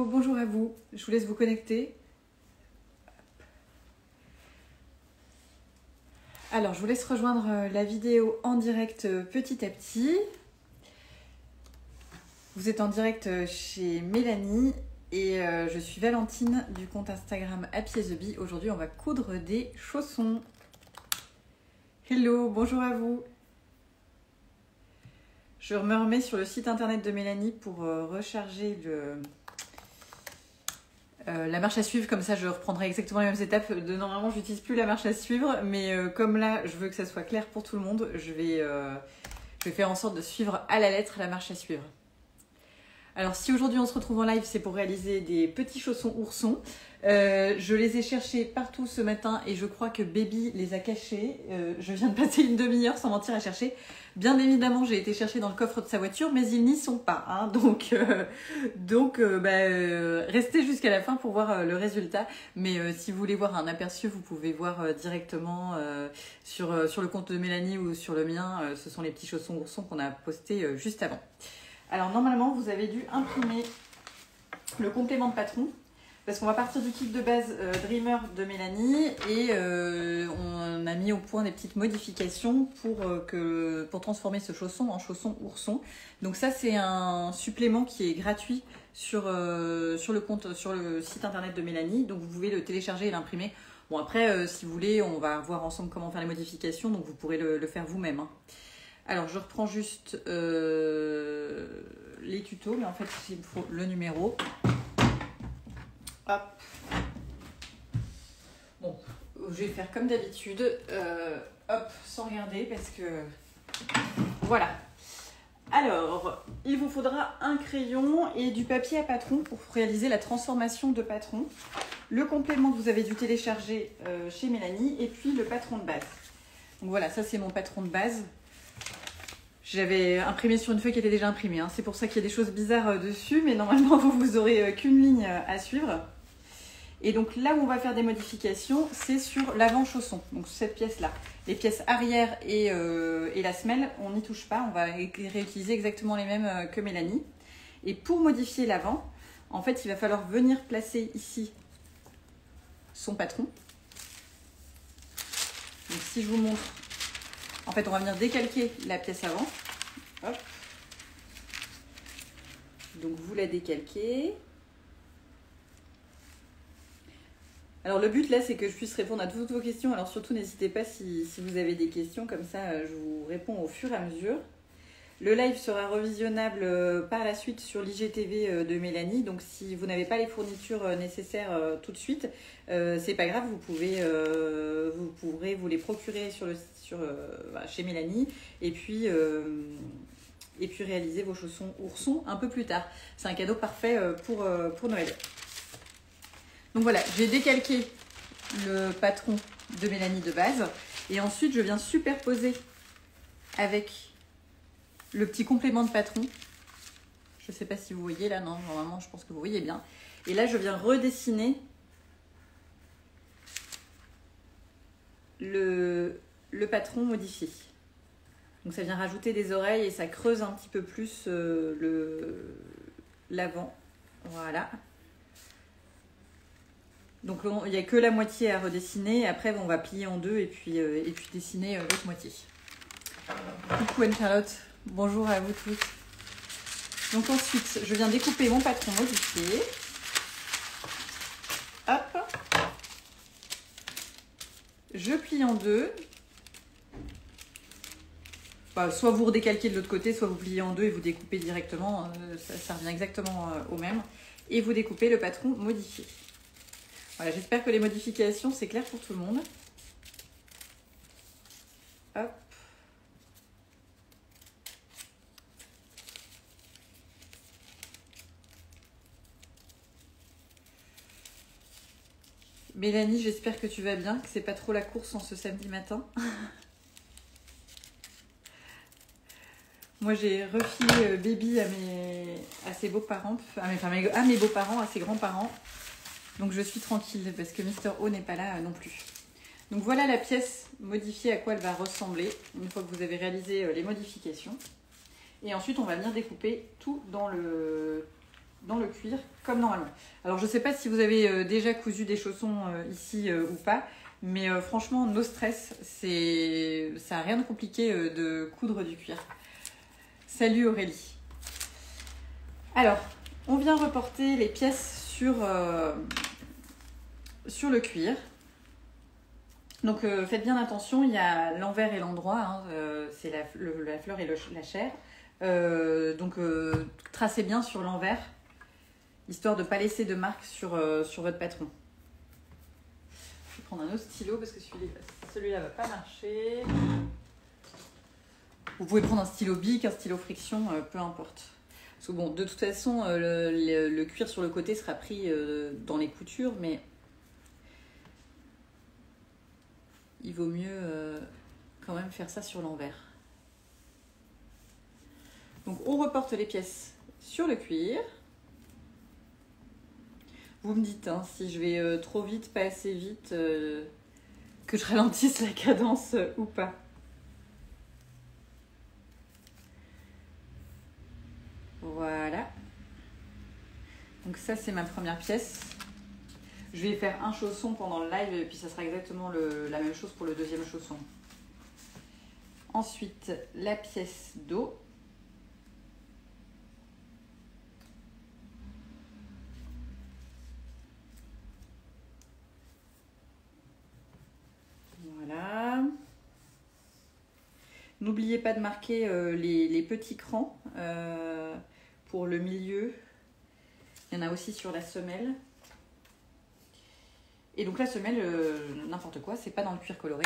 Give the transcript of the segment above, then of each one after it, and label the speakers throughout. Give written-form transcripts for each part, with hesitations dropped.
Speaker 1: Bonjour à vous, je vous laisse vous connecter. Alors, je vous laisse rejoindre la vidéo en direct petit à petit. Vous êtes en direct chez Mélanie et je suis Valentine du compte Instagram Happy as a Bee. Aujourd'hui, on va coudre des chaussons. Hello, bonjour à vous. Je me remets sur le site internet de Mélanie pour recharger la marche à suivre, comme ça je reprendrai exactement les mêmes étapes. Normalement, je n'utilise plus la marche à suivre, mais comme là, je veux que ça soit clair pour tout le monde, je vais faire en sorte de suivre à la lettre la marche à suivre. Alors, si aujourd'hui on se retrouve en live, c'est pour réaliser des petits chaussons oursons. Je les ai cherchés partout ce matin et je crois que Baby les a cachés. Je viens de passer une demi-heure sans mentir à chercher. Bien évidemment, j'ai été chercher dans le coffre de sa voiture, mais ils n'y sont pas. Hein. Donc, restez jusqu'à la fin pour voir le résultat. Mais si vous voulez voir un aperçu, vous pouvez voir directement sur le compte de Mélanie ou sur le mien. Ce sont les petits chaussons oursons qu'on a postés juste avant. Alors, normalement, vous avez dû imprimer le complément de patron. Parce qu'on va partir du kit de base Dreamer de Mélanie et on a mis au point des petites modifications pour transformer ce chausson en chausson ourson. Donc ça, c'est un supplément qui est gratuit sur le site internet de Mélanie. Donc vous pouvez le télécharger et l'imprimer. Bon après, si vous voulez, on va voir ensemble comment faire les modifications. Donc vous pourrez le faire vous-même. Hein. Alors je reprends juste les tutos, mais en fait il me faut le numéro. Hop. Bon, je vais faire comme d'habitude, hop, sans regarder parce que voilà. Alors, il vous faudra un crayon et du papier à patron pour réaliser la transformation de patron. Le complément que vous avez dû télécharger chez Mélanie et puis le patron de base. Donc voilà, ça c'est mon patron de base. J'avais imprimé sur une feuille qui était déjà imprimée. Hein. C'est pour ça qu'il y a des choses bizarres dessus, mais normalement vous aurez qu'une ligne à suivre. Et donc là où on va faire des modifications, c'est sur l'avant-chausson, donc cette pièce-là. Les pièces arrière et la semelle, on n'y touche pas, on va réutiliser exactement les mêmes que Mélanie. Et pour modifier l'avant, en fait, il va falloir venir placer ici son patron. Donc si je vous montre, en fait, on va venir décalquer la pièce avant. Hop. Donc vous la décalquez. Alors le but là, c'est que je puisse répondre à toutes vos questions. Alors surtout, n'hésitez pas si vous avez des questions, comme ça je vous réponds au fur et à mesure. Le live sera revisionnable par la suite sur l'IGTV de Mélanie. Donc si vous n'avez pas les fournitures nécessaires tout de suite, c'est pas grave, vous pourrez vous les procurer chez Mélanie et puis réaliser vos chaussons oursons un peu plus tard. C'est un cadeau parfait pour Noël. Donc voilà, j'ai décalqué le patron de Mélanie de base et ensuite je viens superposer avec le petit complément de patron. Je ne sais pas si vous voyez là, non, normalement je pense que vous voyez bien. Et là je viens redessiner le patron modifié. Donc ça vient rajouter des oreilles et ça creuse un petit peu plus l'avant. Voilà. Donc il n'y a que la moitié à redessiner. Après, on va plier en deux et puis dessiner l'autre moitié. Coucou Anne-Charlotte, bonjour à vous tous. Donc ensuite, je viens découper mon patron modifié. Hop. Je plie en deux. Soit vous redécalquez de l'autre côté, soit vous pliez en deux et vous découpez directement. Ça revient exactement au même. Et vous découpez le patron modifié. Voilà, j'espère que les modifications, c'est clair pour tout le monde. Hop. Mélanie, j'espère que tu vas bien, que c'est pas trop la course en ce samedi matin. Moi, j'ai refilé Baby à ses beaux-parents, à mes beaux-parents, à ses grands-parents. Donc je suis tranquille parce que Mister O n'est pas là non plus. Donc voilà la pièce modifiée à quoi elle va ressembler une fois que vous avez réalisé les modifications. Et ensuite on va venir découper tout dans le dans le cuir comme normalement. Alors je ne sais pas si vous avez déjà cousu des chaussons ici ou pas, mais franchement, no stress, ça n'a rien de compliqué de coudre du cuir. Salut Aurélie. Alors, on vient reporter les pièces sur le cuir. Donc faites bien attention, il y a l'envers et l'endroit, hein, c'est la fleur et la chair. Donc tracez bien sur l'envers, histoire de ne pas laisser de marque sur votre patron. Je vais prendre un autre stylo parce que celui-là ne va pas marcher. Vous pouvez prendre un stylo bic, un stylo friction, peu importe. Parce que bon, de toute façon, le cuir sur le côté sera pris dans les coutures, mais il vaut mieux quand même faire ça sur l'envers. Donc on reporte les pièces sur le cuir. Vous me dites hein, si je vais trop vite, pas assez vite, que je ralentisse la cadence ou pas. Voilà. Donc ça c'est ma première pièce. Je vais faire un chausson pendant le live et puis ça sera exactement la même chose pour le deuxième chausson. Ensuite la pièce dos. Voilà. N'oubliez pas de marquer les petits crans pour le milieu. Il y en a aussi sur la semelle. Et donc la semelle, n'importe quoi, c'est pas dans le cuir coloré.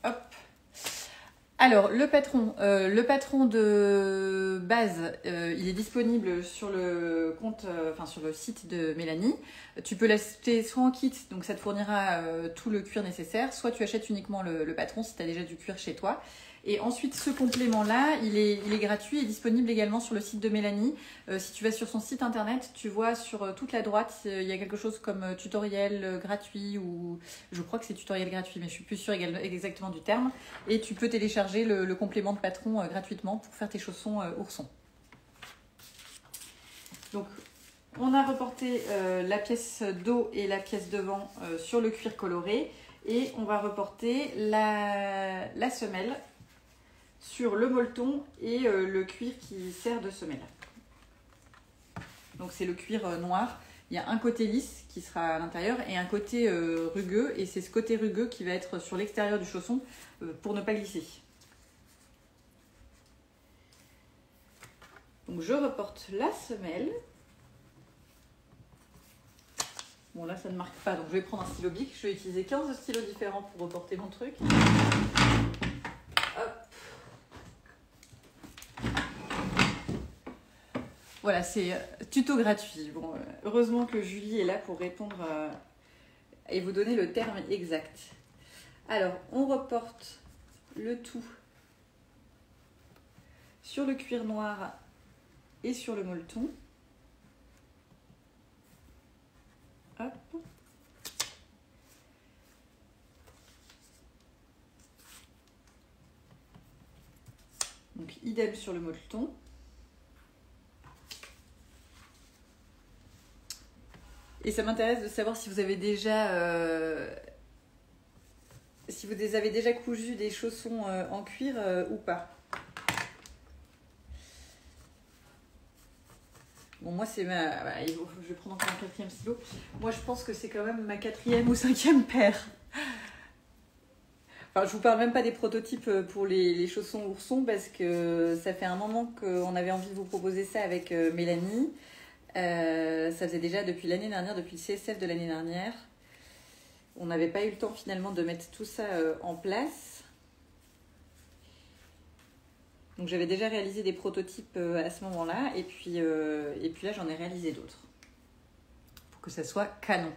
Speaker 1: Hop. Alors le patron de base, il est disponible sur le compte, sur le site de Mélanie. Tu peux l'acheter soit en kit, donc ça te fournira tout le cuir nécessaire, soit tu achètes uniquement le patron si tu as déjà du cuir chez toi. Et ensuite, ce complément-là, il est gratuit et disponible également sur le site de Mélanie. Si tu vas sur son site internet, tu vois sur toute la droite, il y a quelque chose comme tutoriel gratuit ou je crois que c'est tutoriel gratuit, mais je suis plus sûre exactement du terme. Et tu peux télécharger le complément de patron gratuitement pour faire tes chaussons oursons. Donc, on a reporté la pièce dos et la pièce devant sur le cuir coloré et on va reporter la semelle sur le molleton et le cuir qui sert de semelle. Donc c'est le cuir noir. Il y a un côté lisse qui sera à l'intérieur et un côté rugueux. Et c'est ce côté rugueux qui va être sur l'extérieur du chausson pour ne pas glisser. Donc je reporte la semelle. Bon là ça ne marque pas, donc je vais prendre un stylo bic. Je vais utiliser 15 stylos différents pour reporter mon truc. Hop. Voilà, c'est tuto gratuit. Bon, heureusement que Julie est là pour répondre et vous donner le terme exact. Alors, on reporte le tout sur le cuir noir et sur le molleton. Hop. Donc, idem sur le molleton. Et ça m'intéresse de savoir si vous avez déjà cousu des chaussons en cuir ou pas. Bon, moi c'est ma... Voilà, je vais prendre encore un 4e stylo. Moi je pense que c'est quand même ma 4e ou 5e paire. Enfin, je vous parle même pas des prototypes pour les chaussons oursons parce que ça fait un moment qu'on avait envie de vous proposer ça avec Mélanie. Ça faisait déjà depuis l'année dernière, depuis le CSF de l'année dernière. On n'avait pas eu le temps finalement de mettre tout ça en place. Donc j'avais déjà réalisé des prototypes à ce moment-là et puis là j'en ai réalisé d'autres pour que ça soit canon.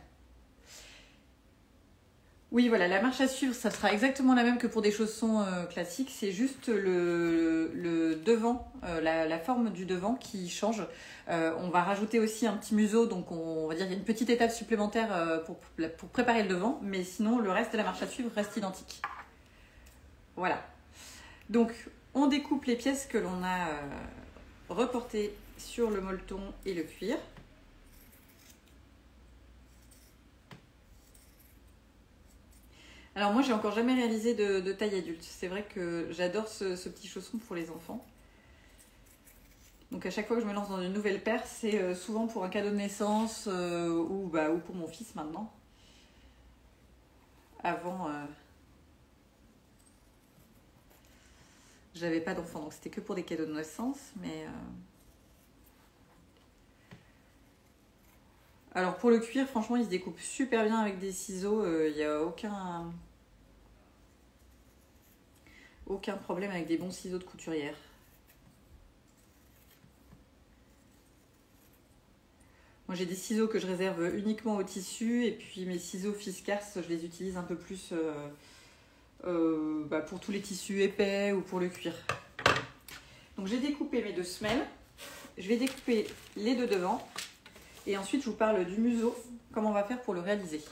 Speaker 1: Oui, voilà, la marche à suivre, ça sera exactement la même que pour des chaussons classiques. C'est juste le devant, la forme du devant qui change. On va rajouter aussi un petit museau, donc on va dire qu'il y a une petite étape supplémentaire pour préparer le devant. Mais sinon, le reste de la marche à suivre reste identique. Voilà. Donc, on découpe les pièces que l'on a reportées sur le molleton et le cuir. Alors moi, j'ai encore jamais réalisé de taille adulte. C'est vrai que j'adore ce petit chausson pour les enfants. Donc à chaque fois que je me lance dans une nouvelle paire, c'est souvent pour un cadeau de naissance ou pour mon fils maintenant. Avant, j'avais pas d'enfant, donc c'était que pour des cadeaux de naissance. Mais alors pour le cuir, franchement, il se découpe super bien avec des ciseaux. Il n'y a aucun problème avec des bons ciseaux de couturière. Moi, j'ai des ciseaux que je réserve uniquement au tissu et puis mes ciseaux Fiskars, je les utilise un peu plus pour tous les tissus épais ou pour le cuir. Donc, j'ai découpé mes 2 semelles. Je vais découper les 2 devant et ensuite, je vous parle du museau, comment on va faire pour le réaliser.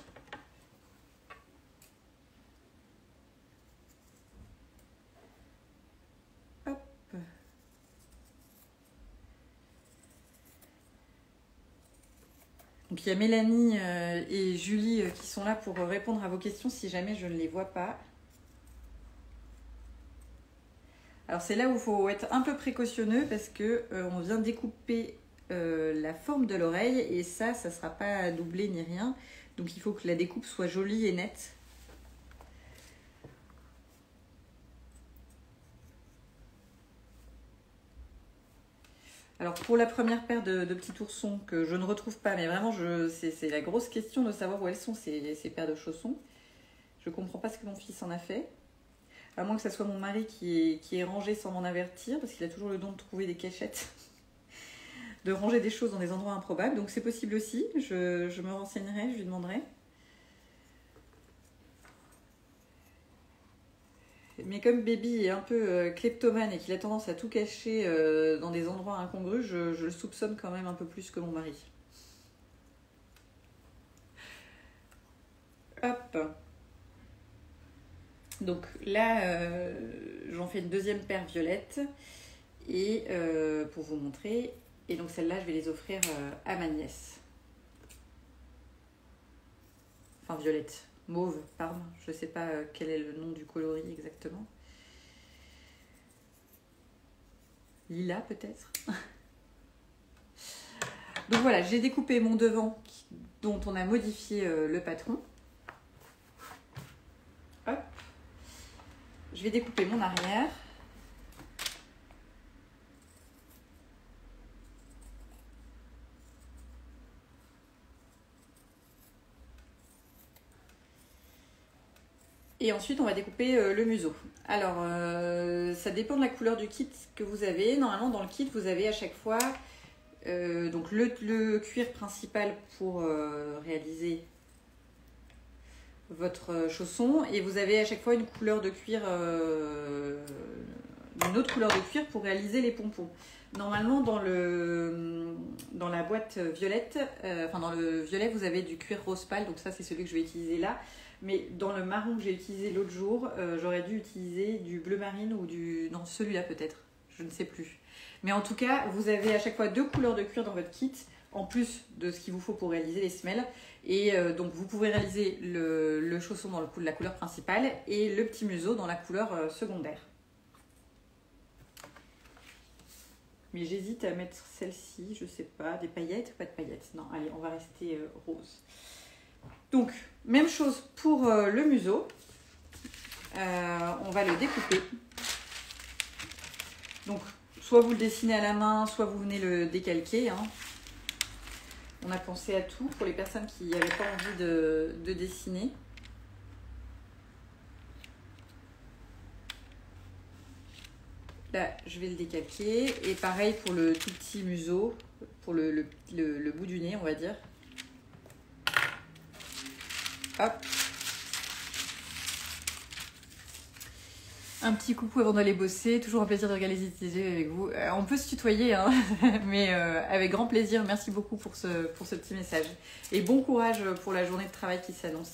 Speaker 1: Hop. Donc il y a Mélanie et Julie qui sont là pour répondre à vos questions si jamais je ne les vois pas. Alors c'est là où il faut être un peu précautionneux parce que on vient découper la forme de l'oreille et ça ne sera pas doublé ni rien. Donc il faut que la découpe soit jolie et nette. Alors pour la première paire de petits oursons que je ne retrouve pas, mais vraiment c'est la grosse question de savoir où elles sont ces paires de chaussons. Je ne comprends pas ce que mon fils en a fait. À moins que ce soit mon mari qui est rangé sans m'en avertir, parce qu'il a toujours le don de trouver des cachettes, de ranger des choses dans des endroits improbables. Donc c'est possible aussi, je me renseignerai, je lui demanderai. Mais comme Baby est un peu kleptomane et qu'il a tendance à tout cacher dans des endroits incongrus, je le soupçonne quand même un peu plus que mon mari. Hop. Donc là, j'en fais une deuxième paire violette et pour vous montrer. Et donc celle-là, je vais les offrir à ma nièce. Enfin violette. Mauve, pardon, je ne sais pas quel est le nom du coloris exactement. Lila peut-être. Donc voilà, j'ai découpé mon devant dont on a modifié le patron. Hop. Je vais découper mon arrière. Et ensuite, on va découper le museau. Alors, ça dépend de la couleur du kit que vous avez. Normalement, dans le kit, vous avez à chaque fois donc le cuir principal pour réaliser votre chausson. Et vous avez à chaque fois une couleur de cuir, une autre couleur de cuir pour réaliser les pompons. Normalement, dans la boîte violette, dans le violet, vous avez du cuir rose pâle. Donc ça, c'est celui que je vais utiliser là. Mais dans le marron que j'ai utilisé l'autre jour, j'aurais dû utiliser du bleu marine ou non, celui-là peut-être, je ne sais plus. Mais en tout cas, vous avez à chaque fois 2 couleurs de cuir dans votre kit, en plus de ce qu'il vous faut pour réaliser les semelles. Et donc vous pouvez réaliser le chausson dans la couleur principale et le petit museau dans la couleur secondaire. Mais j'hésite à mettre celle-ci, je sais pas, des paillettes ou pas de paillettes. Non, allez, on va rester rose. Donc, même chose pour le museau. On va le découper. Donc, soit vous le dessinez à la main, soit vous venez le décalquer. Hein. On a pensé à tout pour les personnes qui n'avaient pas envie de dessiner. Là, je vais le décalquer. Et pareil pour le tout petit museau, pour le bout du nez, on va dire. Hop. Un petit coucou avant d'aller bosser. Toujours un plaisir de regarder les idées avec vous. On peut se tutoyer, hein, mais avec grand plaisir. Merci beaucoup pour ce petit message. Et bon courage pour la journée de travail qui s'annonce.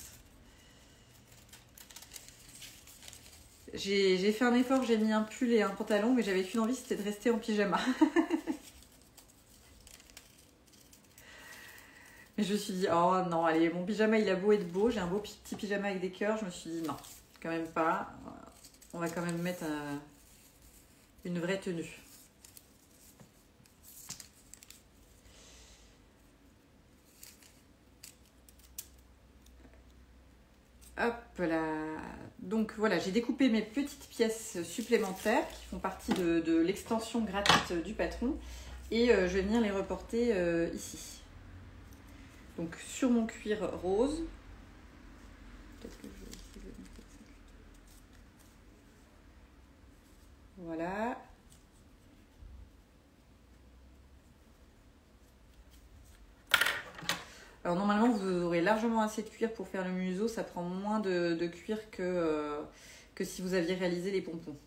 Speaker 1: J'ai fait un effort, j'ai mis un pull et un pantalon, mais j'avais qu'une envie, c'était de rester en pyjama. Mais je me suis dit, oh non, allez, mon pyjama il a beau être beau, j'ai un beau petit pyjama avec des cœurs, je me suis dit non, quand même pas. On va quand même mettre une vraie tenue. Hop là. Donc voilà, j'ai découpé mes petites pièces supplémentaires qui font partie de l'extension gratuite du patron. Et je vais venir les reporter ici. Donc sur mon cuir rose. Peut-être que je vais essayer de mettre ça. Voilà. Alors normalement vous aurez largement assez de cuir pour faire le museau, ça prend moins de cuir que si vous aviez réalisé les pompons.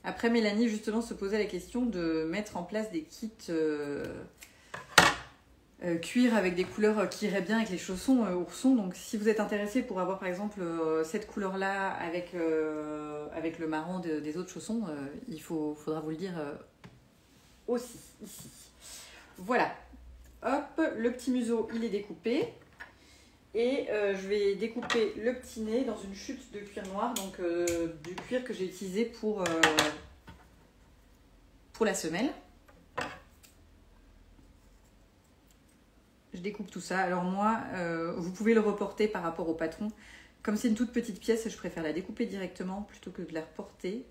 Speaker 1: Après Mélanie justement se posait la question de mettre en place des kits cuir avec des couleurs qui iraient bien avec les chaussons oursons. Donc si vous êtes intéressé pour avoir par exemple cette couleur là avec le marron des autres chaussons, faudra vous le dire aussi ici. Voilà, hop, le petit museau il est découpé et je vais découper le petit nez dans une chute de cuir noir, donc du cuir que j'ai utilisé pour la semelle. Je découpe tout ça. Alors moi, vous pouvez le reporter par rapport au patron. Comme c'est une toute petite pièce, je préfère la découper directement plutôt que de la reporter.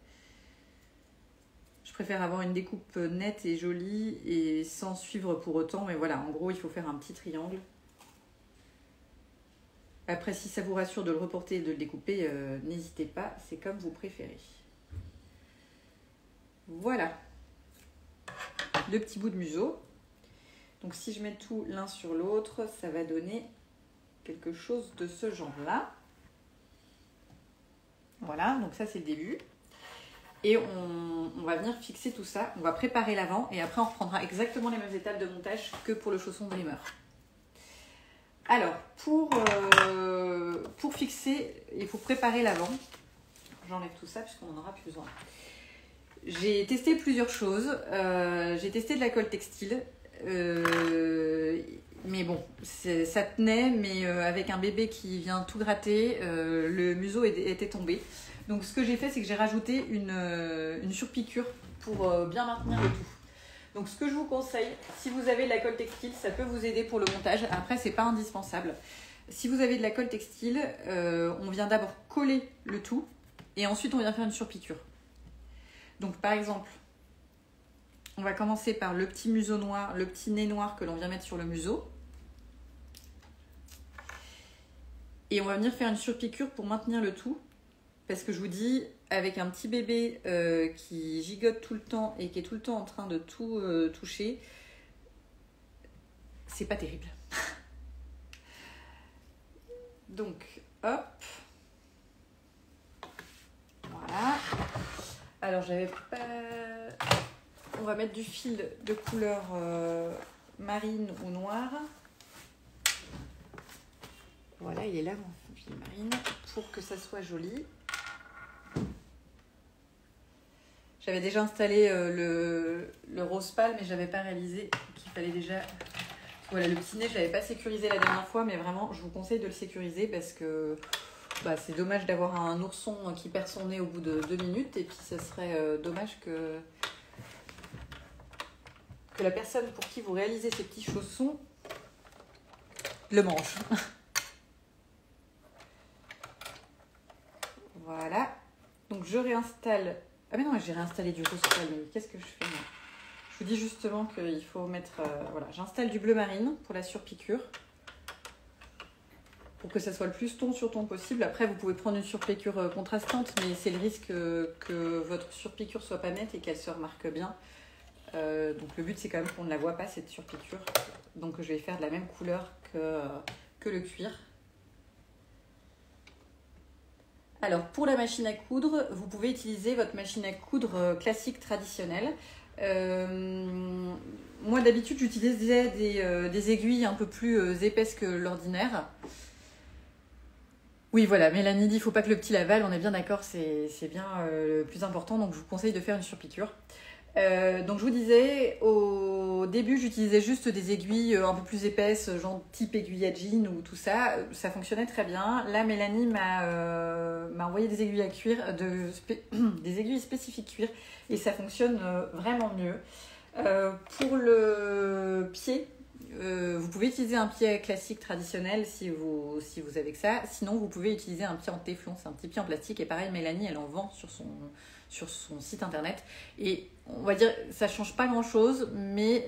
Speaker 1: Je préfère avoir une découpe nette et jolie et sans suivre pour autant. Mais voilà, en gros, il faut faire un petit triangle. Après, si ça vous rassure de le reporter et de le découper, n'hésitez pas, c'est comme vous préférez. Voilà. Deux petits bouts de museau. Donc si je mets tout l'un sur l'autre, ça va donner quelque chose de ce genre-là. Voilà, donc ça c'est le début. Et on va venir fixer tout ça, on va préparer l'avant et après on reprendra exactement les mêmes étapes de montage que pour le chausson Dreamer. Alors, pour fixer et pour préparer l'avant, j'enlève tout ça puisqu'on n'en aura plus besoin. J'ai testé plusieurs choses. J'ai testé de la colle textile. Mais bon, ça tenait, mais avec un bébé qui vient tout gratter, le museau était tombé. Donc ce que j'ai fait, c'est que j'ai rajouté une surpiqûre pour bien maintenir le tout. Donc ce que je vous conseille, si vous avez de la colle textile, ça peut vous aider pour le montage. Après, c'est pas indispensable. Si vous avez de la colle textile, on vient d'abord coller le tout et ensuite on vient faire une surpiqûre. Donc par exemple, on va commencer par le petit museau noir, le petit nez noir que l'on vient mettre sur le museau. Et on va venir faire une surpiqûre pour maintenir le tout. Parce que je vous dis, avec un petit bébé qui gigote tout le temps et qui est tout le temps en train de tout toucher, c'est pas terrible. Donc, hop. Voilà. Alors, j'avais pas... On va mettre du fil de couleur marine ou noire. Voilà, il est là mon fil marine pour que ça soit joli. J'avais déjà installé le rose pâle, mais je n'avais pas réalisé qu'il fallait déjà... Voilà, le petit nez, je ne l'avais pas sécurisé la dernière fois, mais vraiment, je vous conseille de le sécuriser parce que c'est dommage d'avoir un ourson qui perd son nez au bout de 2 minutes. Et puis, ça serait dommage que la personne pour qui vous réalisez ces petits chaussons le mange. Voilà. Donc, je réinstalle... Ah mais non, j'ai réinstallé du rose pâle, mais qu'est-ce que je fais moi? Je vous dis justement qu'il faut mettre... voilà, j'installe du bleu marine pour la surpiqûre. Pour que ça soit le plus ton sur ton possible. Après, vous pouvez prendre une surpiqûre contrastante, mais c'est le risque que votre surpiqûre soit pas nette et qu'elle se remarque bien. Donc le but, c'est quand même qu'on ne la voit pas, cette surpiqûre. Donc je vais faire de la même couleur que le cuir. Alors, pour la machine à coudre, vous pouvez utiliser votre machine à coudre classique traditionnelle. Moi, d'habitude, j'utilisais des aiguilles un peu plus épaisses que l'ordinaire. Oui, voilà, Mélanie dit, il ne faut pas que le petit l'avale, on est bien d'accord, c'est bien le plus important, donc je vous conseille de faire une surpiqûre. Donc je vous disais, au début j'utilisais juste des aiguilles un peu plus épaisses, genre type aiguille à jean ou tout ça, ça fonctionnait très bien. Là Mélanie m'a envoyé des aiguilles à cuir, des aiguilles spécifiques cuir, et ça fonctionne vraiment mieux. Pour le pied, vous pouvez utiliser un pied classique traditionnel si vous avez que ça, sinon vous pouvez utiliser un pied en téflon, c'est un petit pied en plastique, et pareil Mélanie elle en vend sur son site internet, et on va dire ça change pas grand chose, mais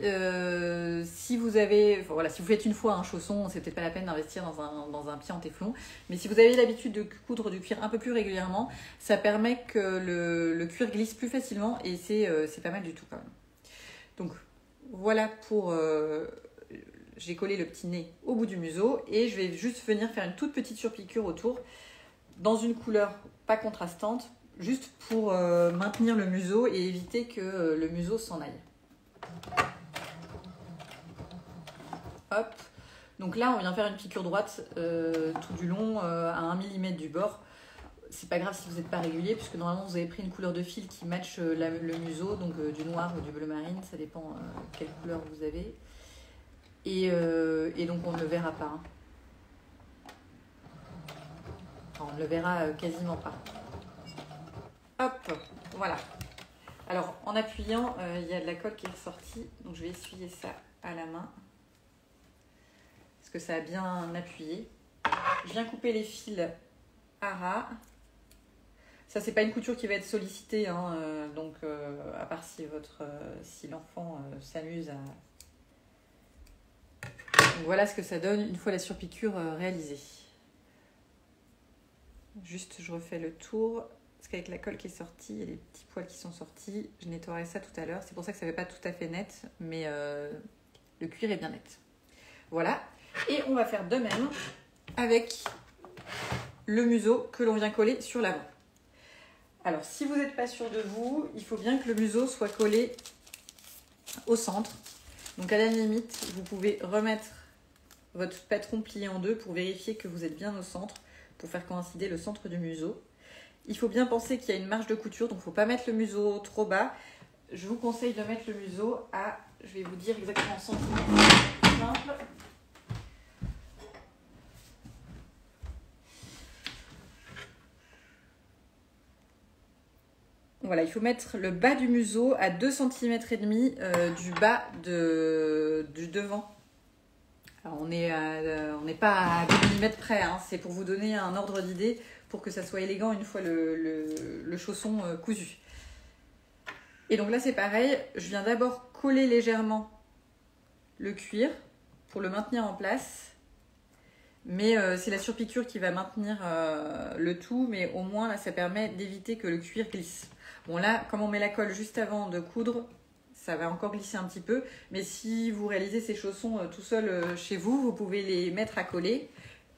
Speaker 1: si vous avez, enfin, voilà, si vous faites une fois un chausson, c'est peut-être pas la peine d'investir dans un pied en téflon, mais si vous avez l'habitude de coudre du cuir un peu plus régulièrement, ça permet que le cuir glisse plus facilement, et c'est pas mal du tout quand même. Donc voilà pour j'ai collé le petit nez au bout du museau, et je vais juste venir faire une toute petite surpiqûre autour dans une couleur pas contrastante, juste pour maintenir le museau et éviter que le museau s'en aille. Hop. Donc là, on vient faire une piqûre droite tout du long à 1 mm du bord. C'est pas grave si vous n'êtes pas régulier, puisque normalement vous avez pris une couleur de fil qui matche le museau, donc du noir ou du bleu marine, ça dépend quelle couleur vous avez. Et donc on ne le verra pas. Enfin, on ne le verra quasiment pas. Hop, voilà. Alors en appuyant, il y a de la colle qui est ressortie, donc je vais essuyer ça à la main, parce que ça a bien appuyé. Je viens couper les fils à ras. Ça, c'est pas une couture qui va être sollicitée, hein, donc à part si l'enfant s'amuse à... Donc, voilà ce que ça donne une fois la surpiqûre réalisée. Juste, je refais le tour, parce qu'avec la colle qui est sortie, il y a des petits poils qui sont sortis. Je nettoierai ça tout à l'heure. C'est pour ça que ça ne fait pas tout à fait net, mais le cuir est bien net. Voilà. Et on va faire de même avec le museau que l'on vient coller sur l'avant. Alors, si vous n'êtes pas sûr de vous, il faut bien que le museau soit collé au centre. Donc, à la limite, vous pouvez remettre votre patron plié en deux pour vérifier que vous êtes bien au centre, pour faire coïncider le centre du museau. Il faut bien penser qu'il y a une marge de couture, donc il ne faut pas mettre le museau trop bas. Je vous conseille de mettre le museau à, je vais vous dire exactement en centimètres, simple. Voilà, il faut mettre le bas du museau à 2,5 cm du bas du devant. Alors on n'est pas à 2 mm près, hein, c'est pour vous donner un ordre d'idée, pour que ça soit élégant une fois le chausson cousu. Et donc là c'est pareil, je viens d'abord coller légèrement le cuir pour le maintenir en place. Mais c'est la surpiqûre qui va maintenir le tout, mais au moins là ça permet d'éviter que le cuir glisse. Bon là, comme on met la colle juste avant de coudre, ça va encore glisser un petit peu, mais si vous réalisez ces chaussons tout seul chez vous, vous pouvez les mettre à coller,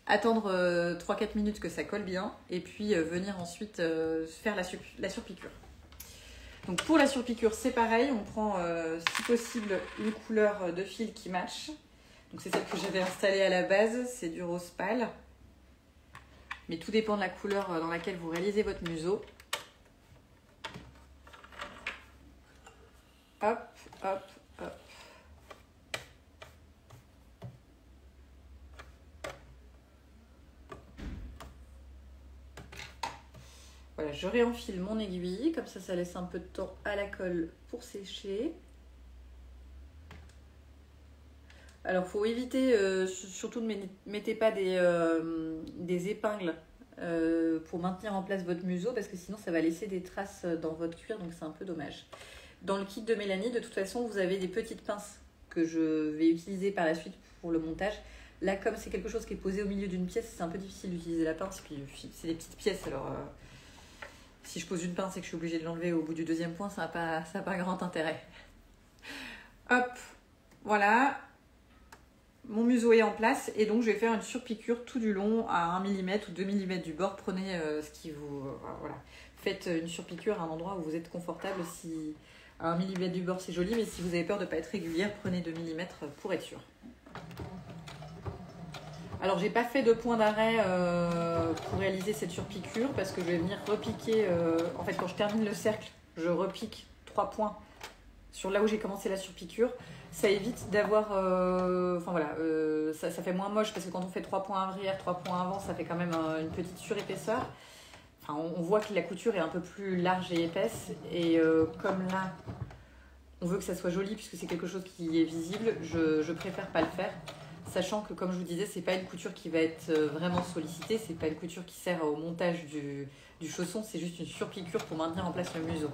Speaker 1: attendre 3-4 minutes que ça colle bien, et puis venir ensuite faire la surpiqûre. Donc pour la surpiqûre, c'est pareil, on prend si possible une couleur de fil qui matche. Donc c'est celle que j'avais installée à la base, c'est du rose pâle. Mais tout dépend de la couleur dans laquelle vous réalisez votre museau. Hop, hop, hop. Voilà, je réenfile mon aiguille, comme ça laisse un peu de temps à la colle pour sécher. Alors, il faut éviter, surtout ne mettez pas des épingles pour maintenir en place votre museau, parce que sinon ça va laisser des traces dans votre cuir, donc c'est un peu dommage. Dans le kit de Mélanie, de toute façon, vous avez des petites pinces que je vais utiliser par la suite pour le montage. Là, comme c'est quelque chose qui est posé au milieu d'une pièce, c'est un peu difficile d'utiliser la pince, puis c'est des petites pièces, alors si je pose une pince et que je suis obligée de l'enlever au bout du deuxième point, ça n'a pas grand intérêt. Hop, voilà. Mon museau est en place, et donc je vais faire une surpiqûre tout du long à 1 mm ou 2 mm du bord. Prenez ce qui vous... voilà. Faites une surpiqûre à un endroit où vous êtes confortable. Si à 1 mm du bord c'est joli, mais si vous avez peur de ne pas être régulière, prenez 2 mm pour être sûr. Alors j'ai pas fait de point d'arrêt pour réaliser cette surpiqûre, parce que je vais venir repiquer... en fait quand je termine le cercle, je repique 3 points sur là où j'ai commencé la surpiqûre. Ça évite d'avoir... Enfin voilà, ça fait moins moche parce que quand on fait 3 points arrière, 3 points avant, ça fait quand même une petite surépaisseur. Enfin, on voit que la couture est un peu plus large et épaisse. Et comme là, on veut que ça soit joli puisque c'est quelque chose qui est visible, je préfère pas le faire. Sachant que, comme je vous disais, c'est pas une couture qui va être vraiment sollicitée, c'est pas une couture qui sert au montage du chausson, c'est juste une surpiqûre pour maintenir en place le museau.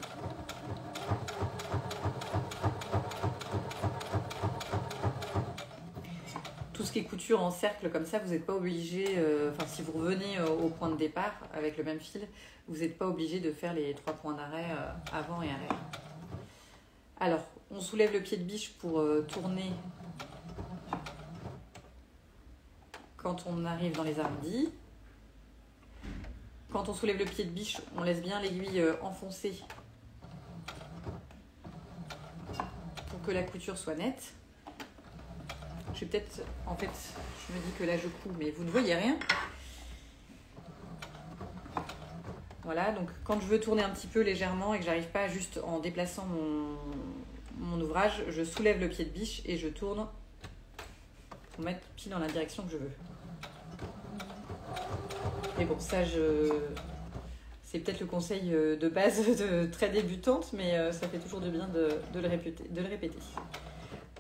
Speaker 1: Tout ce qui est couture en cercle comme ça, vous n'êtes pas obligé, enfin si vous revenez au point de départ avec le même fil, vous n'êtes pas obligé de faire les 3 points d'arrêt avant et arrière. Alors, on soulève le pied de biche pour tourner quand on arrive dans les arrondis. Quand on soulève le pied de biche, on laisse bien l'aiguille enfoncée pour que la couture soit nette. Je vais peut-être, en fait, je me dis que là je couds, mais vous ne voyez rien. Voilà, donc quand je veux tourner un petit peu légèrement et que j'arrive pas juste en déplaçant mon ouvrage, je soulève le pied de biche et je tourne pour mettre pile dans la direction que je veux. Mais bon, ça, c'est peut-être le conseil de base de très débutante, mais ça fait toujours du bien de le répéter.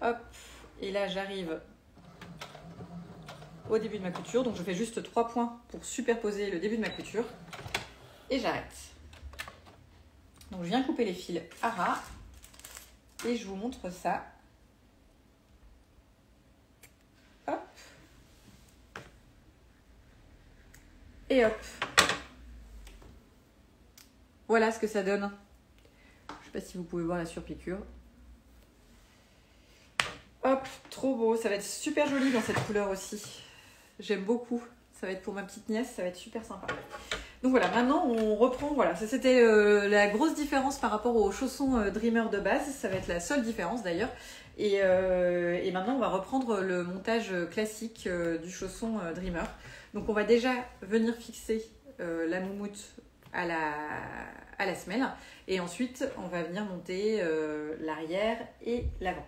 Speaker 1: Hop, et là j'arrive au début de ma couture, donc je fais juste 3 points pour superposer le début de ma couture et j'arrête. Donc je viens couper les fils à ras et je vous montre ça. Hop. Et hop. Voilà ce que ça donne. Je ne sais pas si vous pouvez voir la surpiqûre. Hop, trop beau. Ça va être super joli dans cette couleur aussi. J'aime beaucoup. Ça va être pour ma petite nièce, ça va être super sympa. Donc voilà, maintenant on reprend. Voilà, ça c'était la grosse différence par rapport aux chaussons Dreamer de base. Ça va être la seule différence d'ailleurs. Et maintenant on va reprendre le montage classique du chausson Dreamer. Donc on va déjà venir fixer la moumoute à la semelle. Et ensuite on va venir monter l'arrière et l'avant.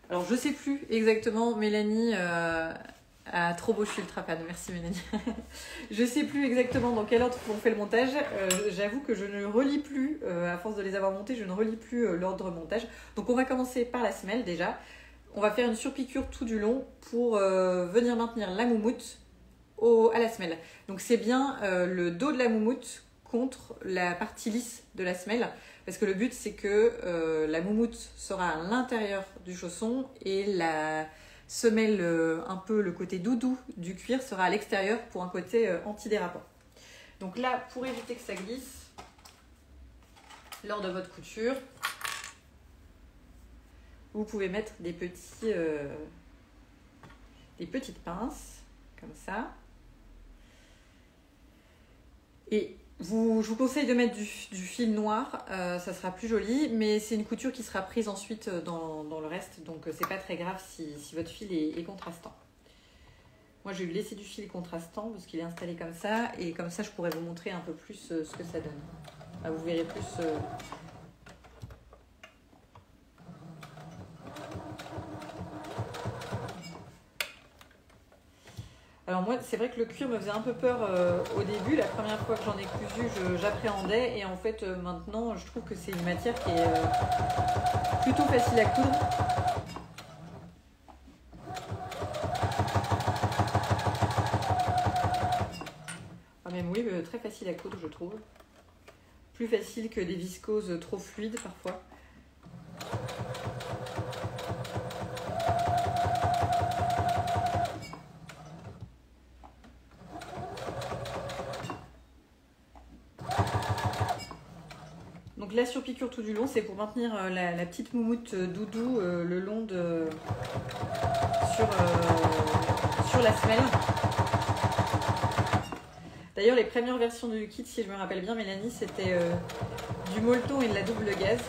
Speaker 1: Alors je sais plus exactement, Mélanie... trop beau, je suis ultra fan, merci Mélanie. Je sais plus exactement dans quel ordre on fait le montage. J'avoue que je ne relis plus, à force de les avoir montés, je ne relis plus l'ordre montage. Donc on va commencer par la semelle déjà. On va faire une surpiqûre tout du long pour venir maintenir la moumoute à la semelle. Donc c'est bien le dos de la moumoute contre la partie lisse de la semelle. Parce que le but c'est que la moumoute sera à l'intérieur du chausson et la semelle, un peu le côté doudou du cuir sera à l'extérieur pour un côté antidérapant. Donc là, pour éviter que ça glisse lors de votre couture, vous pouvez mettre des petites pinces comme ça. Et je vous conseille de mettre du fil noir, ça sera plus joli, mais c'est une couture qui sera prise ensuite dans le reste, donc c'est pas très grave si votre fil est contrastant. Moi je vais lui laisser du fil contrastant parce qu'il est installé comme ça, et comme ça je pourrais vous montrer un peu plus ce que ça donne. Là, vous verrez plus... Alors moi, c'est vrai que le cuir me faisait un peu peur au début. La première fois que j'en ai cousu, j'appréhendais. Et en fait, maintenant, je trouve que c'est une matière qui est plutôt facile à coudre. Enfin, même oui, très facile à coudre, je trouve. Plus facile que des viscoses trop fluides parfois. Donc la surpiqûre tout du long, c'est pour maintenir la petite moumoute doudou le long sur la semelle. D'ailleurs, les premières versions du kit, si je me rappelle bien, Mélanie, c'était du molleton et de la double gaze.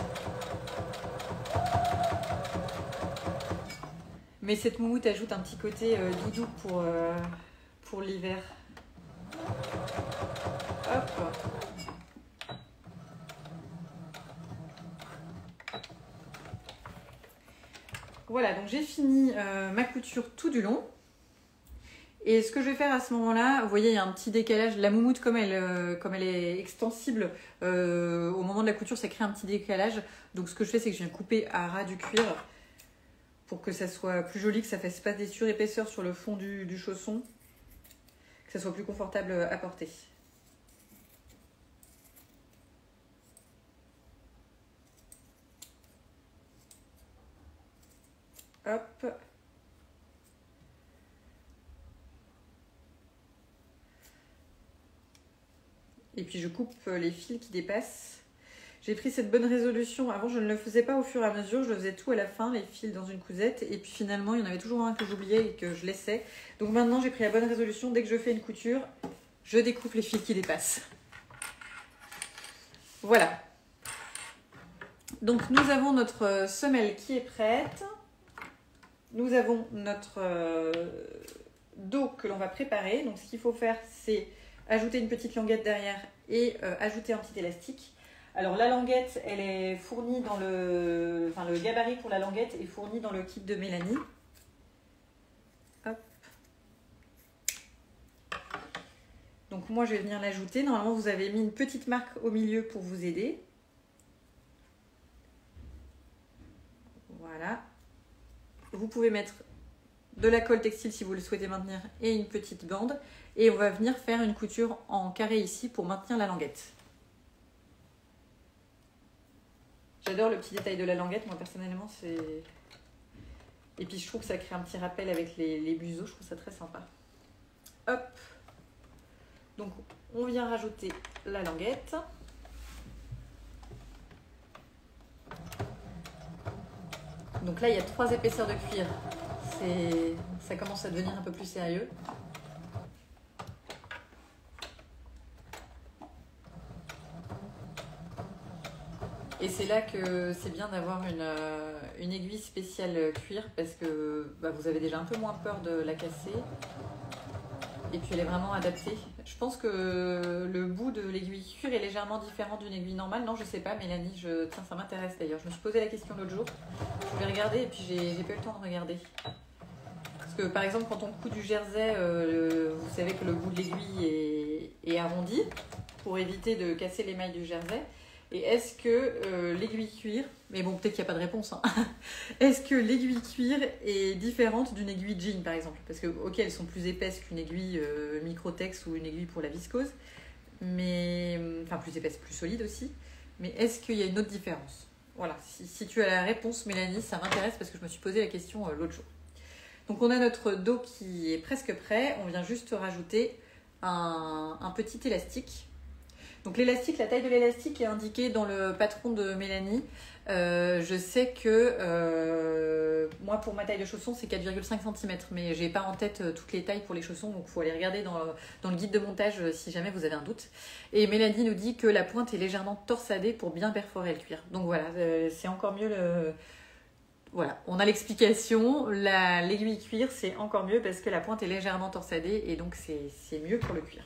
Speaker 1: Mais cette moumoute ajoute un petit côté doudou pour l'hiver. Hop. Voilà, donc j'ai fini ma couture tout du long. Et ce que je vais faire à ce moment-là, vous voyez, il y a un petit décalage. La moumoute, comme elle est extensible, au moment de la couture, ça crée un petit décalage. Donc ce que je fais, c'est que je viens couper à ras du cuir pour que ça soit plus joli, que ça ne fasse pas des surépaisseurs sur le fond du chausson, que ça soit plus confortable à porter. Hop. Et puis je coupe les fils qui dépassent. J'ai pris cette bonne résolution. Avant, je ne le faisais pas au fur et à mesure. Je le faisais tout à la fin, les fils dans une cousette. Et puis finalement, il y en avait toujours un que j'oubliais et que je laissais. Donc maintenant, j'ai pris la bonne résolution. Dès que je fais une couture, je découpe les fils qui dépassent. Voilà. Donc nous avons notre semelle qui est prête. Nous avons notre dos que l'on va préparer. Donc ce qu'il faut faire, c'est ajouter une petite languette derrière et ajouter un petit élastique. Alors la languette, elle est fournie dans le gabarit pour la languette est fourni dans le kit de Mélanie. Hop. Donc moi je vais venir l'ajouter. Normalement vous avez mis une petite marque au milieu pour vous aider. Voilà. Vous pouvez mettre de la colle textile si vous le souhaitez maintenir et une petite bande. Et on va venir faire une couture en carré ici pour maintenir la languette. J'adore le petit détail de la languette, moi personnellement c'est... Et puis je trouve que ça crée un petit rappel avec les buseaux, je trouve ça très sympa. Hop. Donc on vient rajouter la languette. Donc là il y a 3 épaisseurs de cuir. Ça commence à devenir un peu plus sérieux. Et c'est là que c'est bien d'avoir une aiguille spéciale cuir parce que vous avez déjà un peu moins peur de la casser. Et puis elle est vraiment adaptée. Je pense que le bout de l'aiguille cuir est légèrement différent d'une aiguille normale. Non, je sais pas, Mélanie, tiens, ça m'intéresse d'ailleurs. Je me suis posé la question l'autre jour. Je voulais regarder et puis j'ai pas eu le temps de regarder. Parce que par exemple, quand on coud du jersey, vous savez que le bout de l'aiguille est arrondi pour éviter de casser les mailles du jersey. Et est-ce que l'aiguille cuir, mais bon peut-être qu'il n'y a pas de réponse, hein. Est-ce que l'aiguille cuir est différente d'une aiguille jean par exemple? Parce que ok, elles sont plus épaisses qu'une aiguille microtex ou une aiguille pour la viscose, mais enfin plus épaisse, plus solide aussi. Mais est-ce qu'il y a une autre différence? Voilà, si tu as la réponse Mélanie, ça m'intéresse parce que je me suis posé la question l'autre jour. Donc on a notre dos qui est presque prêt, on vient juste rajouter un petit élastique. Donc l'élastique, la taille de l'élastique est indiquée dans le patron de Mélanie. Je sais que moi pour ma taille de chaussons c'est 4,5 cm, mais j'ai pas en tête toutes les tailles pour les chaussons, donc il faut aller regarder dans le guide de montage si jamais vous avez un doute. Et Mélanie nous dit que la pointe est légèrement torsadée pour bien perforer le cuir. Donc voilà, c'est encore mieux Voilà, on a l'explication. L'aiguille cuir c'est encore mieux parce que la pointe est légèrement torsadée et donc c'est mieux pour le cuir.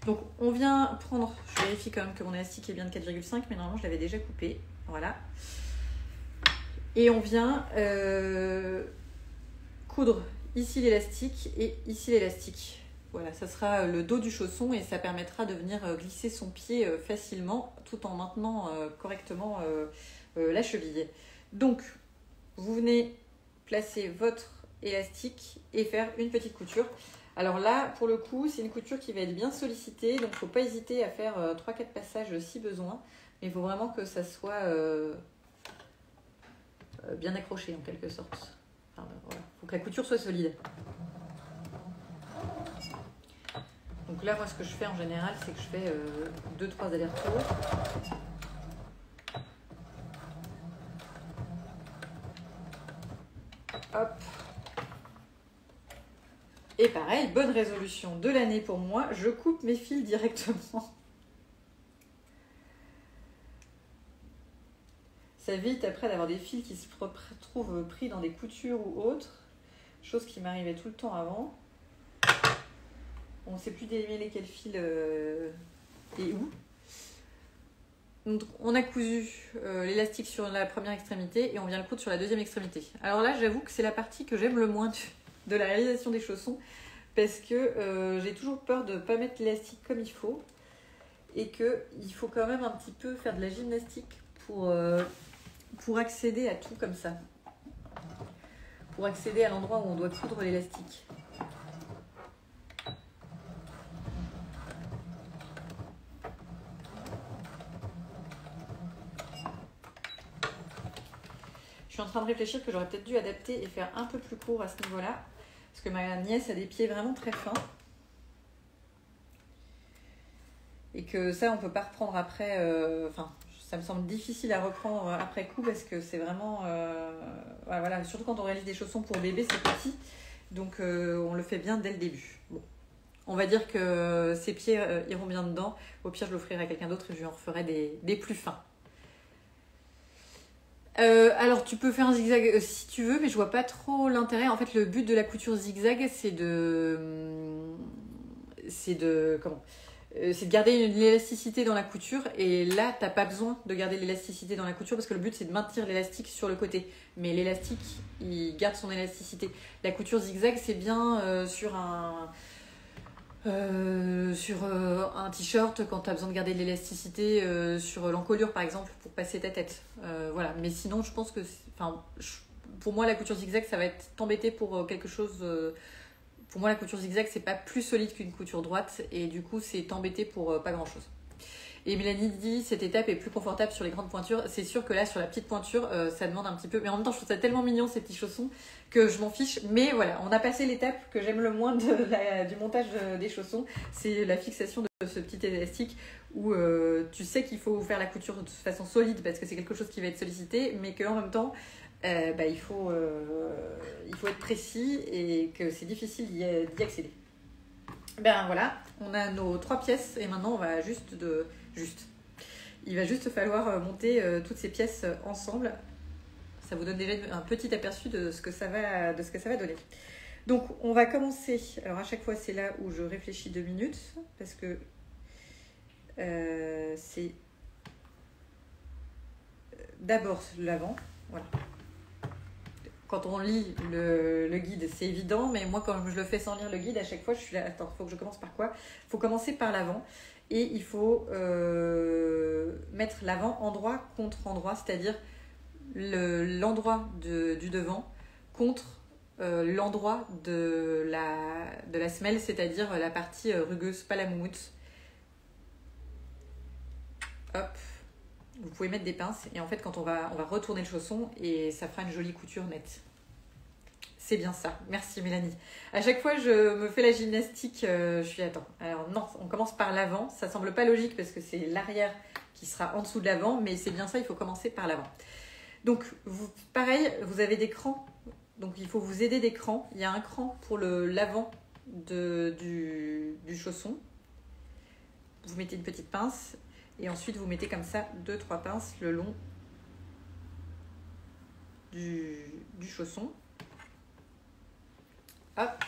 Speaker 1: Donc on vient prendre, je vérifie quand même que mon élastique est bien de 4,5, mais normalement je l'avais déjà coupé, voilà. Et on vient coudre ici l'élastique et ici l'élastique. Voilà, ça sera le dos du chausson et ça permettra de venir glisser son pied facilement tout en maintenant correctement la cheville. Donc vous venez placer votre élastique et faire une petite couture. Alors là, pour le coup, c'est une couture qui va être bien sollicitée, donc il ne faut pas hésiter à faire 3-4 passages si besoin. Mais il faut vraiment que ça soit bien accroché en quelque sorte. Enfin, voilà. Il faut que la couture soit solide. Donc là, moi, ce que je fais en général, c'est que je fais 2-3 allers-retours. Hop. Et pareil, bonne résolution de l'année pour moi, je coupe mes fils directement. Ça évite après d'avoir des fils qui se trouvent pris dans des coutures ou autres, chose qui m'arrivait tout le temps avant. On ne sait plus démêler quel fil est où. Donc, on a cousu l'élastique sur la première extrémité et on vient le coudre sur la deuxième extrémité. Alors là, j'avoue que c'est la partie que j'aime le moins de la réalisation des chaussons parce que j'ai toujours peur de ne pas mettre l'élastique comme il faut et qu'il faut quand même un petit peu faire de la gymnastique pour accéder à tout comme ça. Pour accéder à l'endroit où on doit coudre l'élastique. Je suis en train de réfléchir que j'aurais peut-être dû adapter et faire un peu plus court à ce niveau-là. Parce que ma nièce a des pieds vraiment très fins. Et que ça, on ne peut pas reprendre après. Ça me semble difficile à reprendre après coup parce que c'est vraiment. Voilà, surtout quand on réalise des chaussons pour bébé, c'est petit. Donc, on le fait bien dès le début. Bon. On va dire que ses pieds iront bien dedans. Au pire, je l'offrirai à quelqu'un d'autre et je lui en referai des plus fins. Alors tu peux faire un zigzag si tu veux, mais je vois pas trop l'intérêt. En fait, le but de la couture zigzag, c'est de garder une élasticité dans la couture. Et là, t'as pas besoin de garder l'élasticité dans la couture parce que le but c'est de maintenir l'élastique sur le côté. Mais l'élastique, il garde son élasticité. La couture zigzag, c'est bien sur un t-shirt quand tu as besoin de garder de l'élasticité sur l'encolure par exemple pour passer ta tête. Voilà. Mais sinon, je pense que pour moi, la couture zigzag, ça va être t'embêter pour quelque chose. Pour moi, la couture zigzag, c'est pas plus solide qu'une couture droite et du coup, c'est t'embêter pour pas grand chose. Et Mélanie dit cette étape est plus confortable sur les grandes pointures. C'est sûr que là, sur la petite pointure, ça demande un petit peu. Mais en même temps, je trouve ça tellement mignon ces petits chaussons que je m'en fiche. Mais voilà, on a passé l'étape que j'aime le moins du montage des chaussons. C'est la fixation de ce petit élastique où tu sais qu'il faut faire la couture de façon solide parce que c'est quelque chose qui va être sollicité, mais qu'en même temps, il faut être précis et que c'est difficile d'y accéder. Ben voilà, on a nos 3 pièces et maintenant on va il va juste falloir monter toutes ces pièces ensemble. Ça vous donne déjà un petit aperçu de ce que ça va donner. Donc on va commencer. Alors à chaque fois c'est là où je réfléchis 2 minutes parce que c'est d'abord l'avant. Voilà. Quand on lit le guide, c'est évident, mais moi, quand je le fais sans lire le guide, à chaque fois, je suis là, attends, il faut que je commence par quoi? Il faut commencer par l'avant et il faut mettre l'avant endroit contre endroit, c'est-à-dire l'endroit du devant contre l'endroit de la semelle, c'est-à-dire la partie rugueuse, pas la moumoute. Hop. Vous pouvez mettre des pinces et en fait quand on va retourner le chausson et ça fera une jolie couture nette. C'est bien ça. Merci Mélanie. À chaque fois je me fais la gymnastique, je suis attends. Alors non, on commence par l'avant. Ça semble pas logique parce que c'est l'arrière qui sera en dessous de l'avant, mais c'est bien ça, il faut commencer par l'avant. Donc pareil, vous avez des crans. Donc il faut vous aider des crans. Il y a un cran pour l'avant du chausson. Vous mettez une petite pince. Et ensuite, vous mettez comme ça 2-3 pinces le long du chausson. Hop.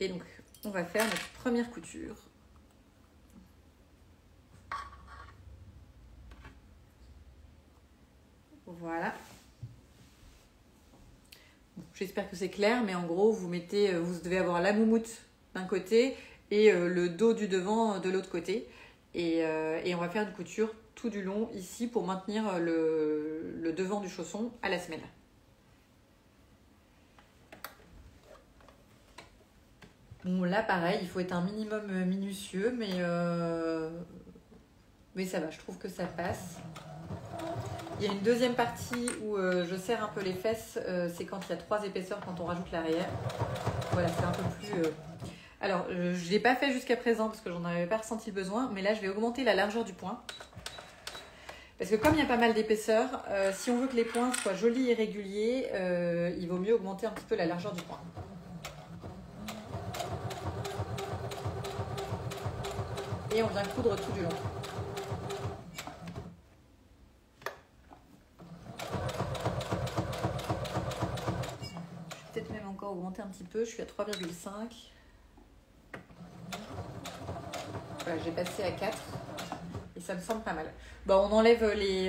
Speaker 1: Et donc, on va faire notre première couture. Voilà. J'espère que c'est clair, mais en gros, vous devez avoir la moumoute d'un côté et le dos du devant de l'autre côté. Et on va faire une couture tout du long ici pour maintenir le devant du chausson à la semelle. Bon, là, pareil, il faut être un minimum minutieux, mais ça va, je trouve que ça passe. Il y a une deuxième partie où je serre un peu les fesses, c'est quand il y a 3 épaisseurs, quand on rajoute l'arrière. Voilà, c'est un peu plus... Alors, je ne l'ai pas fait jusqu'à présent parce que j'en avais pas ressenti le besoin, mais là, je vais augmenter la largeur du point. Parce que comme il y a pas mal d'épaisseur, si on veut que les points soient jolis et réguliers, il vaut mieux augmenter un petit peu la largeur du point. Et on vient coudre tout du long. augmenter un petit peu. Je suis à 3,5. Voilà, j'ai passé à 4 et ça me semble pas mal. Bon, on enlève les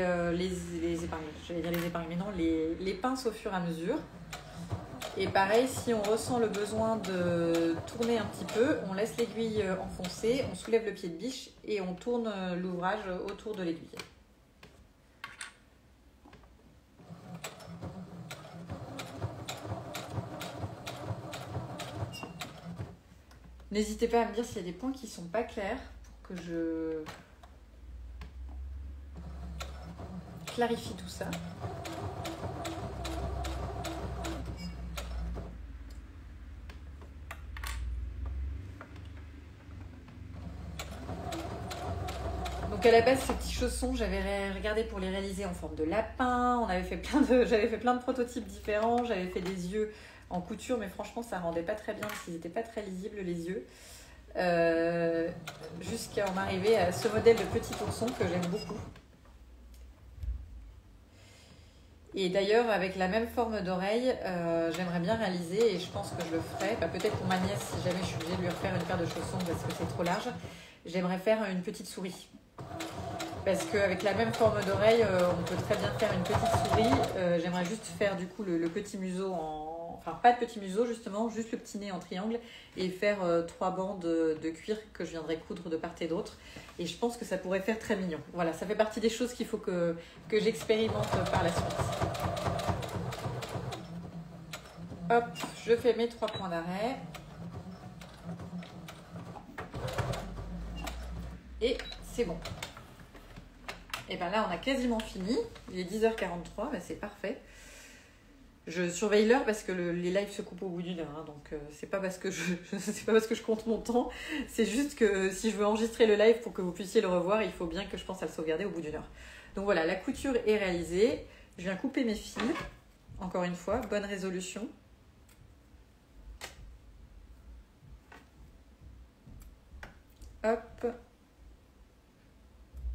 Speaker 1: épargnes, j'allais dire les épargnes, mais non, les pinces au fur et à mesure. Et pareil, si on ressent le besoin de tourner un petit peu, on laisse l'aiguille enfoncée, on soulève le pied de biche et on tourne l'ouvrage autour de l'aiguille. N'hésitez pas à me dire s'il y a des points qui ne sont pas clairs pour que je clarifie tout ça. Donc à la base, ces petits chaussons, j'avais regardé pour les réaliser en forme de lapin. J'avais fait plein de prototypes différents. J'avais fait des yeux en couture, mais franchement, ça rendait pas très bien parce qu'ils n'étaient pas très lisibles les yeux. Jusqu'à en arriver à ce modèle de petit ourson que j'aime beaucoup. Et d'ailleurs, avec la même forme d'oreille, j'aimerais bien réaliser, et je pense que je le ferai, peut-être pour ma nièce, si jamais je suis obligée de lui refaire une paire de chaussons parce que c'est trop large, j'aimerais faire une petite souris. Parce qu'avec la même forme d'oreille, on peut très bien faire une petite souris. J'aimerais juste faire du coup le petit museau Enfin, pas de petit museau justement, juste le petit nez en triangle et faire 3 bandes de cuir que je viendrai coudre de part et d'autre. Et je pense que ça pourrait faire très mignon. Voilà, ça fait partie des choses qu'il faut que j'expérimente par la suite. Hop, je fais mes 3 points d'arrêt. Et c'est bon. Et bien là, on a quasiment fini. Il est 10h43, ben c'est parfait. Je surveille l'heure parce que les lives se coupent au bout d'une heure. Hein, donc, c'est pas parce que je compte mon temps. C'est juste que si je veux enregistrer le live pour que vous puissiez le revoir, il faut bien que je pense à le sauvegarder au bout d'une heure. Donc voilà, la couture est réalisée. Je viens couper mes fils. Encore une fois, bonne résolution. Hop.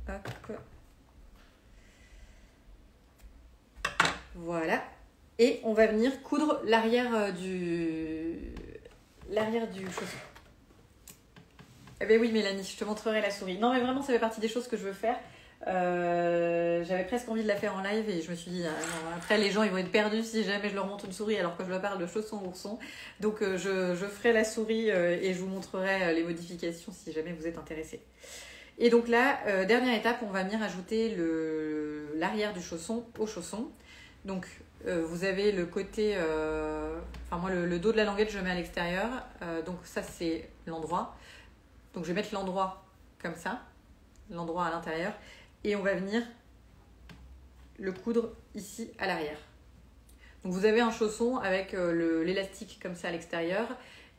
Speaker 1: Hop. Voilà. Et on va venir coudre l'arrière du chausson. Eh bien oui Mélanie, je te montrerai la souris. Non mais vraiment ça fait partie des choses que je veux faire. J'avais presque envie de la faire en live et je me suis dit non, après les gens ils vont être perdus si jamais je leur montre une souris alors que je leur parle de chausson ourson. Donc je ferai la souris et je vous montrerai les modifications si jamais vous êtes intéressés. Et donc là, dernière étape, on va venir ajouter l'arrière du chausson au chausson. Donc vous avez le côté, enfin moi le dos de la languette je le mets à l'extérieur, donc ça c'est l'endroit. Donc je vais mettre l'endroit comme ça, l'endroit à l'intérieur, et on va venir le coudre ici à l'arrière. Donc vous avez un chausson avec l'élastique comme ça à l'extérieur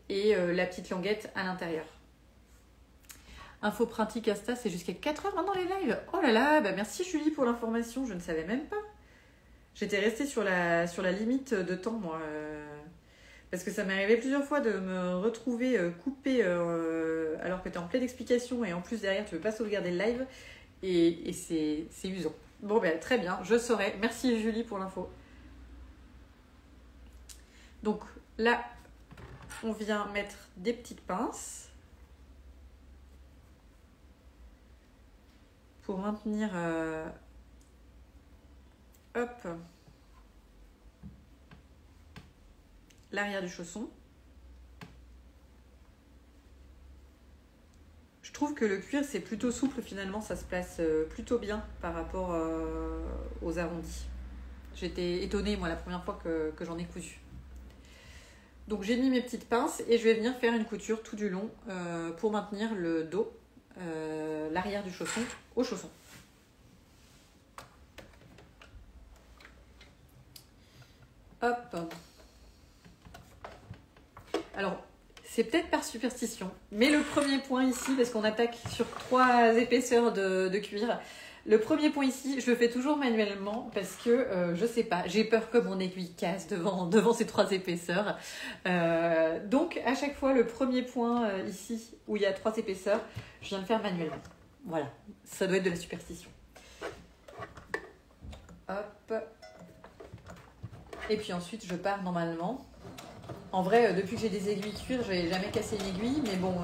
Speaker 1: et la petite languette à l'intérieur. Info pratique Asta, c'est jusqu'à 4h maintenant les lives. Oh là là, bah merci Julie pour l'information, je ne savais même pas. J'étais restée sur la limite de temps, moi. Parce que ça m'est arrivé plusieurs fois de me retrouver coupée alors que tu es en pleine explication et en plus derrière tu ne veux pas sauvegarder le live. Et c'est usant. Bon, ben très bien, je saurai. Merci Julie pour l'info. Donc là, on vient mettre des petites pinces pour maintenir... hop, l'arrière du chausson. Je trouve que le cuir c'est plutôt souple finalement, ça se place plutôt bien par rapport aux arrondis. J'étais étonnée moi la première fois que j'en ai cousu. Donc j'ai mis mes petites pinces et je vais venir faire une couture tout du long pour maintenir le dos, l'arrière du chausson au chausson. Hop. Alors, c'est peut-être par superstition, mais le premier point ici, parce qu'on attaque sur 3 épaisseurs de cuir, le premier point ici, je le fais toujours manuellement parce que, je sais pas, j'ai peur que mon aiguille casse devant ces 3 épaisseurs. Donc, à chaque fois, le premier point ici, où il y a 3 épaisseurs, je viens le faire manuellement. Voilà, ça doit être de la superstition. Hop. Et puis ensuite, je pars normalement En vrai, depuis que j'ai des aiguilles cuir, j'ai jamais cassé une aiguille, mais bon,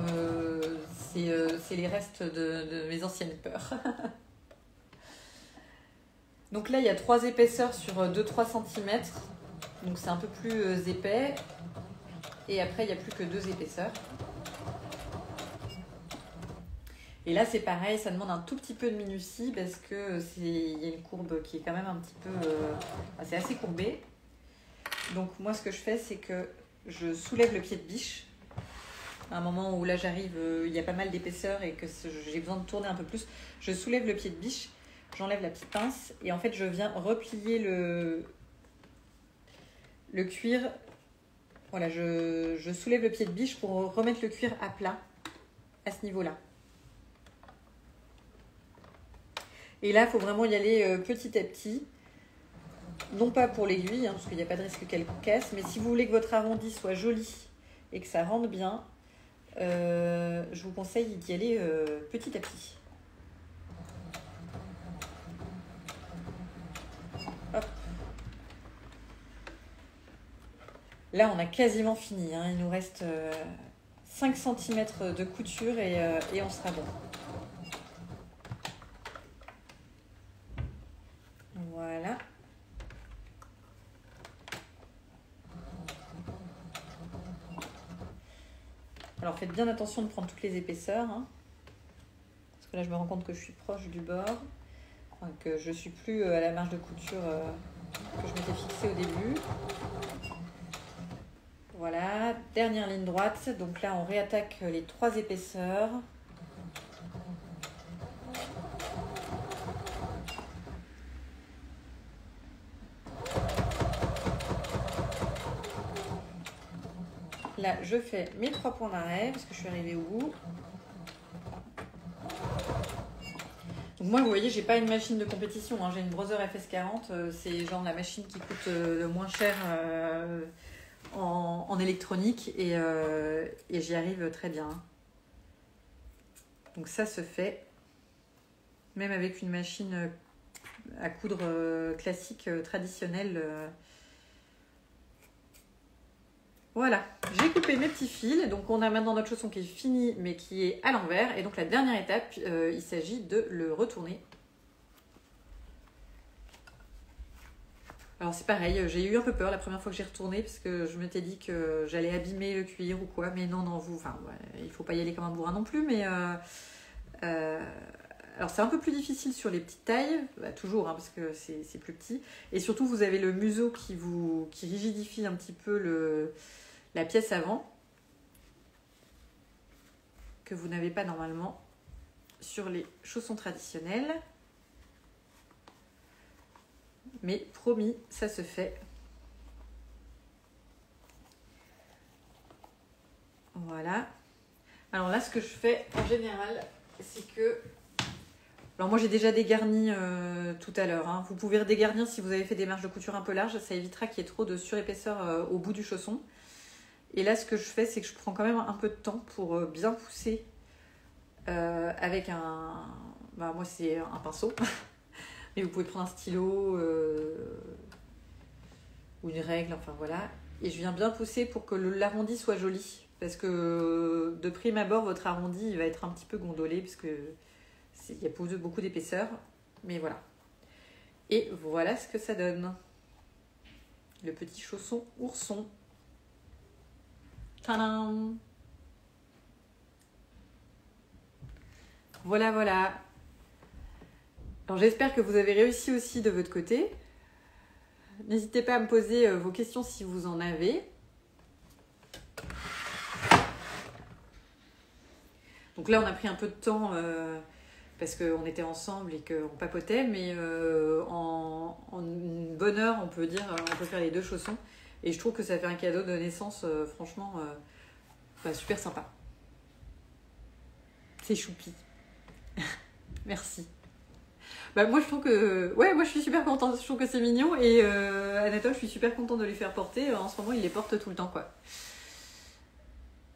Speaker 1: c'est les restes de mes anciennes peurs. Donc là, il y a 3 épaisseurs sur 2-3 cm, donc c'est un peu plus épais. Et après, il n'y a plus que 2 épaisseurs. Et là, c'est pareil, ça demande un tout petit peu de minutie parce que il y a une courbe qui est quand même un petit peu... c'est assez courbé. Donc moi, ce que je fais, c'est que je soulève le pied de biche. À un moment où là, j'arrive, il y a pas mal d'épaisseur et que j'ai besoin de tourner un peu plus. Je soulève le pied de biche, j'enlève la petite pince et en fait, je viens replier le cuir. Voilà, je soulève le pied de biche pour remettre le cuir à plat à ce niveau-là. Et là, il faut vraiment y aller petit à petit. Non pas pour l'aiguille, parce qu'il n'y a pas de risque qu'elle casse, mais si vous voulez que votre arrondi soit joli et que ça rentre bien, je vous conseille d'y aller petit à petit. Hop. Là, on a quasiment fini. Il nous reste 5 cm de couture et on sera bon. Voilà. Alors faites bien attention de prendre toutes les épaisseurs. Parce que là, je me rends compte que je suis proche du bord. Enfin, que je ne suis plus à la marge de couture que je m'étais fixée au début. Voilà, dernière ligne droite. Donc là, on réattaque les 3 épaisseurs. Là, je fais mes 3 points d'arrêt parce que je suis arrivée au bout. Donc moi, vous voyez, j'ai pas une machine de compétition. J'ai une Brother FS40. C'est genre la machine qui coûte le moins cher en électronique et j'y arrive très bien. Donc ça se fait même avec une machine à coudre classique, traditionnelle. Voilà, j'ai coupé mes petits fils. Donc on a maintenant notre chausson qui est fini mais qui est à l'envers. Et donc la dernière étape, il s'agit de le retourner. Alors c'est pareil, j'ai eu un peu peur la première fois que j'ai retourné parce que je m'étais dit que j'allais abîmer le cuir ou quoi, mais non, il faut pas y aller comme un bourrin non plus, mais alors c'est un peu plus difficile sur les petites tailles, toujours parce que c'est plus petit, et surtout vous avez le museau qui rigidifie un petit peu la pièce avant, que vous n'avez pas normalement sur les chaussons traditionnels. Mais promis, ça se fait. Voilà. Alors là, ce que je fais en général, c'est que... Alors moi, j'ai déjà dégarni tout à l'heure. Vous pouvez redégarnir si vous avez fait des marges de couture un peu larges. Ça évitera qu'il y ait trop de surépaisseur au bout du chausson. Et là, ce que je fais, c'est que je prends quand même un peu de temps pour bien pousser avec un... moi, c'est un pinceau. Mais vous pouvez prendre un stylo ou une règle, enfin voilà. Et je viens bien pousser pour que l'arrondi soit joli. Parce que de prime abord, votre arrondi il va être un petit peu gondolé parce que il y a beaucoup d'épaisseur. Mais voilà. Et voilà ce que ça donne. Le petit chausson ourson. Tadam! Voilà, voilà. Alors j'espère que vous avez réussi aussi de votre côté. N'hésitez pas à me poser vos questions si vous en avez. Donc là, on a pris un peu de temps parce qu'on était ensemble et qu'on papotait, mais en une bonne heure, on peut faire les 2 chaussons. Et je trouve que ça fait un cadeau de naissance, franchement, super sympa. C'est choupi. Merci. Moi je trouve que... Ouais, moi je suis super contente, je trouve que c'est mignon et Anatole, je suis super contente de les faire porter. En ce moment, il les porte tout le temps, quoi.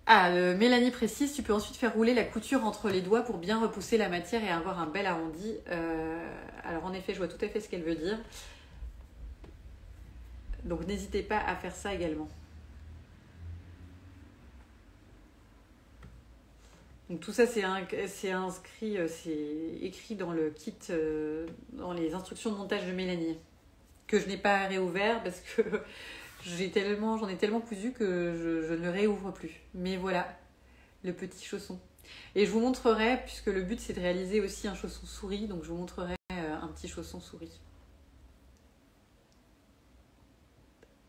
Speaker 1: Mélanie précise, tu peux ensuite faire rouler la couture entre les doigts pour bien repousser la matière et avoir un bel arrondi. Alors en effet, je vois tout à fait ce qu'elle veut dire. Donc n'hésitez pas à faire ça également. Donc tout ça, c'est inscrit, c'est écrit dans le kit, dans les instructions de montage de Mélanie, que je n'ai pas réouvert parce que j'en ai tellement cousu que je ne le réouvre plus. Mais voilà, le petit chausson. Et je vous montrerai, puisque le but c'est de réaliser aussi un chausson souris, donc je vous montrerai un petit chausson souris.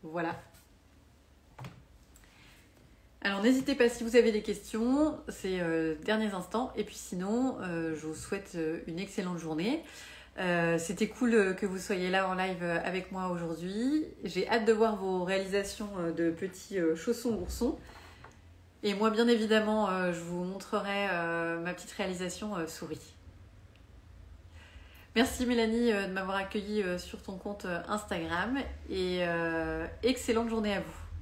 Speaker 1: Voilà. Alors n'hésitez pas si vous avez des questions, c'est derniers instants. Et puis sinon, je vous souhaite une excellente journée. C'était cool que vous soyez là en live avec moi aujourd'hui. J'ai hâte de voir vos réalisations de petits chaussons oursons. Et moi, bien évidemment, je vous montrerai ma petite réalisation souris. Merci Mélanie de m'avoir accueillie sur ton compte Instagram et excellente journée à vous.